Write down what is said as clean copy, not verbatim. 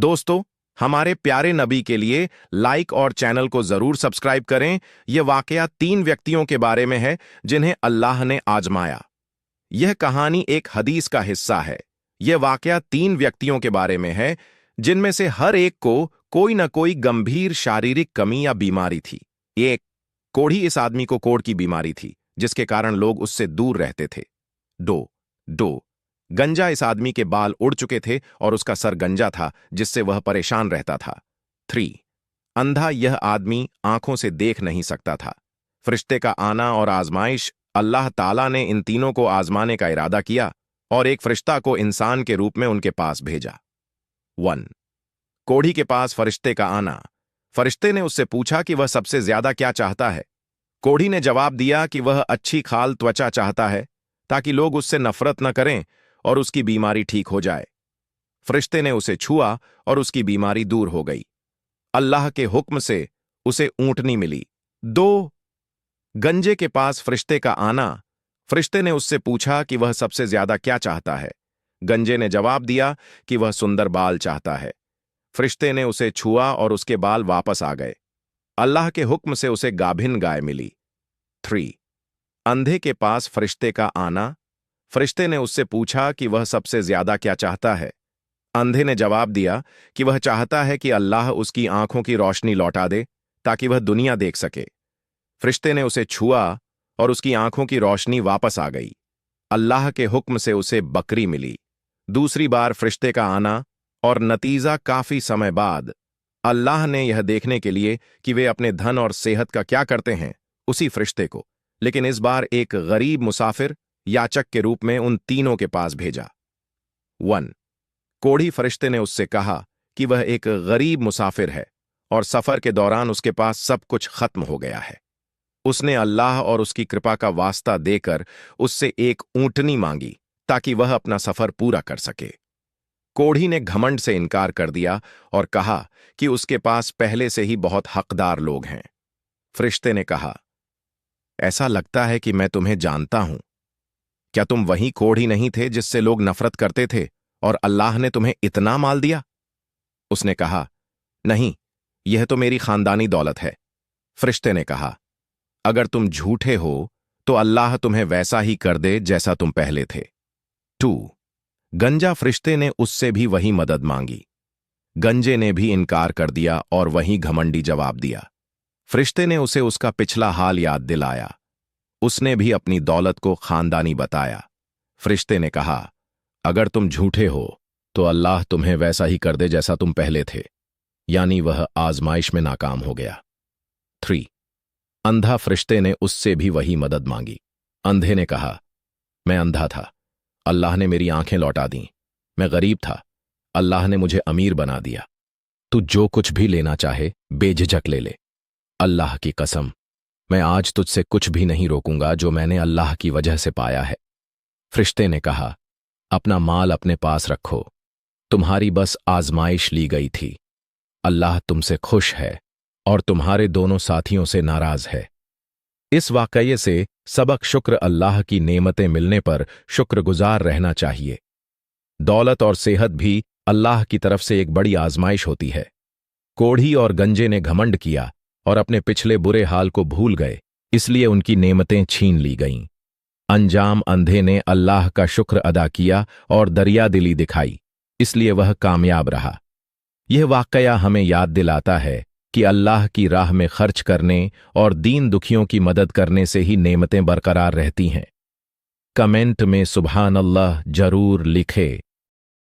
दोस्तों, हमारे प्यारे नबी के लिए लाइक और चैनल को जरूर सब्सक्राइब करें। यह वाकया 3 व्यक्तियों के बारे में है जिन्हें अल्लाह ने आजमाया। यह कहानी एक हदीस का हिस्सा है। यह वाकया 3 व्यक्तियों के बारे में है जिनमें से हर एक को कोई न कोई गंभीर शारीरिक कमी या बीमारी थी। एक कोढ़ी, इस आदमी को कोढ़ की बीमारी थी जिसके कारण लोग उससे दूर रहते थे। 2 गंजा, इस आदमी के बाल उड़ चुके थे और उसका सर गंजा था जिससे वह परेशान रहता था। 3 अंधा, यह आदमी आंखों से देख नहीं सकता था। फरिश्ते का आना और आजमाइश, अल्लाह ताला ने इन तीनों को आजमाने का इरादा किया और एक फरिश्ता को इंसान के रूप में उनके पास भेजा। 1 कोढ़ी के पास फरिश्ते का आना। फरिश्ते ने उससे पूछा कि वह सबसे ज्यादा क्या चाहता है। कोढ़ी ने जवाब दिया कि वह अच्छी खाल त्वचा चाहता है ताकि लोग उससे नफरत न करें और उसकी बीमारी ठीक हो जाए। फरिश्ते ने उसे छुआ और उसकी बीमारी दूर हो गई। अल्लाह के हुक्म से उसे ऊंटनी मिली। 2 गंजे के पास फरिश्ते का आना। फरिश्ते ने उससे पूछा कि वह सबसे ज्यादा क्या चाहता है। गंजे ने जवाब दिया कि वह सुंदर बाल चाहता है। फरिश्ते ने उसे छुआ और उसके बाल वापस आ गए। अल्लाह के हुक्म से उसे गाभिन गाय मिली। 3 अंधे के पास फरिश्ते का आना। फरिश्ते ने उससे पूछा कि वह सबसे ज्यादा क्या चाहता है। अंधे ने जवाब दिया कि वह चाहता है कि अल्लाह उसकी आंखों की रोशनी लौटा दे ताकि वह दुनिया देख सके। फरिश्ते ने उसे छुआ और उसकी आंखों की रोशनी वापस आ गई। अल्लाह के हुक्म से उसे बकरी मिली। दूसरी बार फरिश्ते का आना और नतीजा काफी समय बाद। अल्लाह ने यह देखने के लिए कि वे अपने धन और सेहत का क्या करते हैं उसी फरिश्ते को, लेकिन इस बार एक गरीब मुसाफिर याचक के रूप में उन तीनों के पास भेजा। 1 कोढ़ी, फरिश्ते ने उससे कहा कि वह एक गरीब मुसाफिर है और सफर के दौरान उसके पास सब कुछ खत्म हो गया है। उसने अल्लाह और उसकी कृपा का वास्ता देकर उससे एक ऊंटनी मांगी ताकि वह अपना सफर पूरा कर सके। कोढ़ी ने घमंड से इनकार कर दिया और कहा कि उसके पास पहले से ही बहुत हकदार लोग हैं। फरिश्ते ने कहा, ऐसा लगता है कि मैं तुम्हें जानता हूं। क्या तुम वही कोढ़ी नहीं थे जिससे लोग नफरत करते थे और अल्लाह ने तुम्हें इतना माल दिया? उसने कहा, नहीं, यह तो मेरी खानदानी दौलत है। फरिश्ते ने कहा, अगर तुम झूठे हो तो अल्लाह तुम्हें वैसा ही कर दे जैसा तुम पहले थे। 2 गंजा, फरिश्ते ने उससे भी वही मदद मांगी। गंजे ने भी इनकार कर दिया और वही घमंडी जवाब दिया। फरिश्ते ने उसे उसका पिछला हाल याद दिलाया। उसने भी अपनी दौलत को खानदानी बताया। फरिश्ते ने कहा, अगर तुम झूठे हो तो अल्लाह तुम्हें वैसा ही कर दे जैसा तुम पहले थे, यानी वह आजमाइश में नाकाम हो गया। 3 अंधा, फरिश्ते ने उससे भी वही मदद मांगी। अंधे ने कहा, मैं अंधा था, अल्लाह ने मेरी आंखें लौटा दी। मैं गरीब था, अल्लाह ने मुझे अमीर बना दिया। तू जो कुछ भी लेना चाहे बेझिझक ले ले। अल्लाह की कसम, मैं आज तुझसे कुछ भी नहीं रोकूंगा जो मैंने अल्लाह की वजह से पाया है। फरिश्ते ने कहा, अपना माल अपने पास रखो, तुम्हारी बस आजमाइश ली गई थी। अल्लाह तुमसे खुश है और तुम्हारे दोनों साथियों से नाराज है। इस वाकये से सबक शुक्र, अल्लाह की नेमतें मिलने पर शुक्रगुजार रहना चाहिए। दौलत और सेहत भी अल्लाह की तरफ से एक बड़ी आजमाइश होती है। कोढ़ी और गंजे ने घमंड किया और अपने पिछले बुरे हाल को भूल गए, इसलिए उनकी नेमतें छीन ली गईं। अंजाम, अंधे ने अल्लाह का शुक्र अदा किया और दरियादिली दिखाई, इसलिए वह कामयाब रहा। यह वाकया हमें याद दिलाता है कि अल्लाह की राह में खर्च करने और दीन दुखियों की मदद करने से ही नेमतें बरकरार रहती हैं। कमेंट में सुभान अल्लाह जरूर लिखे।